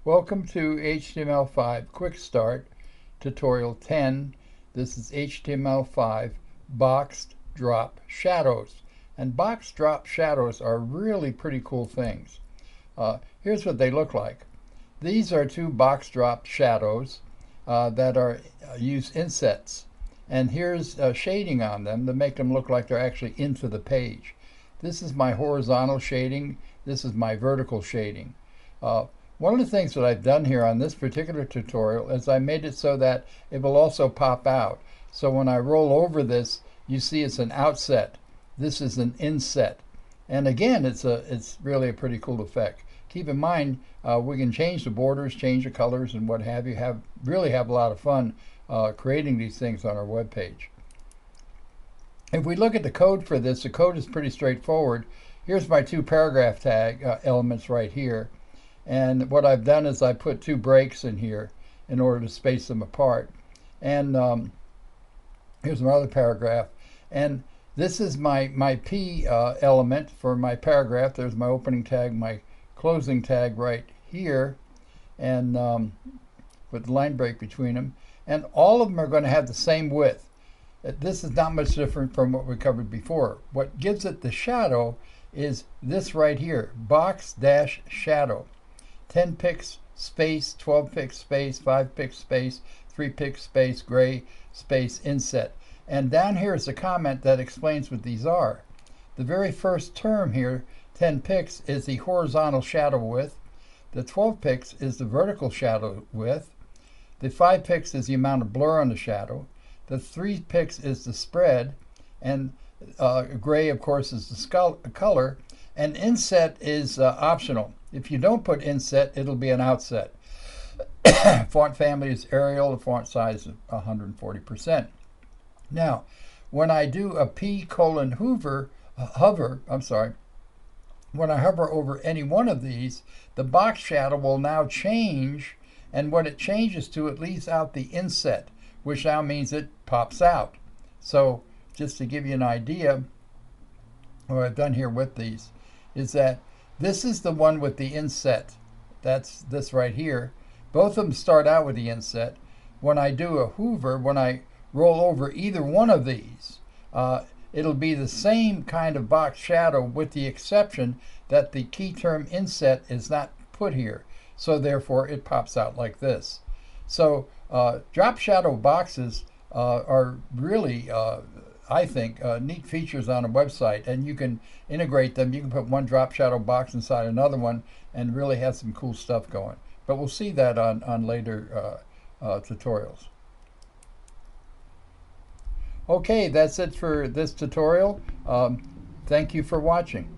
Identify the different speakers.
Speaker 1: Welcome to HTML5 QuickStart Tutorial 10. This is HTML5 boxed drop shadows. And box drop shadows are really pretty cool things. Here's what they look like. These are two box drop shadows that are use insets. And here's shading on them to make them look like they're actually into the page. This is my horizontal shading. This is my vertical shading. One of the things that I've done here on this particular tutorial is I made it so that it will also pop out. So when I roll over this, you see it's an outset. This is an inset. And again, it's really a pretty cool effect. Keep in mind, we can change the borders, change the colors, and what have you. Really have a lot of fun creating these things on our web page. If we look at the code for this, the code is pretty straightforward. Here's my two paragraph tag elements right here. And what I've done is I put two breaks in here in order to space them apart. And here's another paragraph. And this is my P element for my paragraph. There's my opening tag, my closing tag right here, and with the line break between them. And all of them are going to have the same width. This is not much different from what we covered before. What gives it the shadow is this right here, box-shadow. 10 pix space, 12 pix space, 5 pix space, 3 pix space, gray space, inset. And down here is a comment that explains what these are. The very first term here, 10 pix, is the horizontal shadow width. The 12 pix is the vertical shadow width. The 5 pix is the amount of blur on the shadow. The 3 pix is the spread. And gray, of course, is the color. And inset is optional. If you don't put inset, it'll be an outset. Font family is Arial. The font size is 140%. Now, when I do a hover, when I hover over any one of these, the box shadow will now change, and when it changes to, it leaves out the inset, which now means it pops out. So just to give you an idea, what I've done here with these is that this is the one with the inset. That's this right here. Both of them start out with the inset. When I do a hover, when I roll over either one of these, it'll be the same kind of box shadow, with the exception that the key term inset is not put here. So therefore it pops out like this. So drop shadow boxes are really I think neat features on a website, and you can integrate them. You can put one drop shadow box inside another one and really have some cool stuff going. But we'll see that on later tutorials. Okay, that's it for this tutorial. Thank you for watching.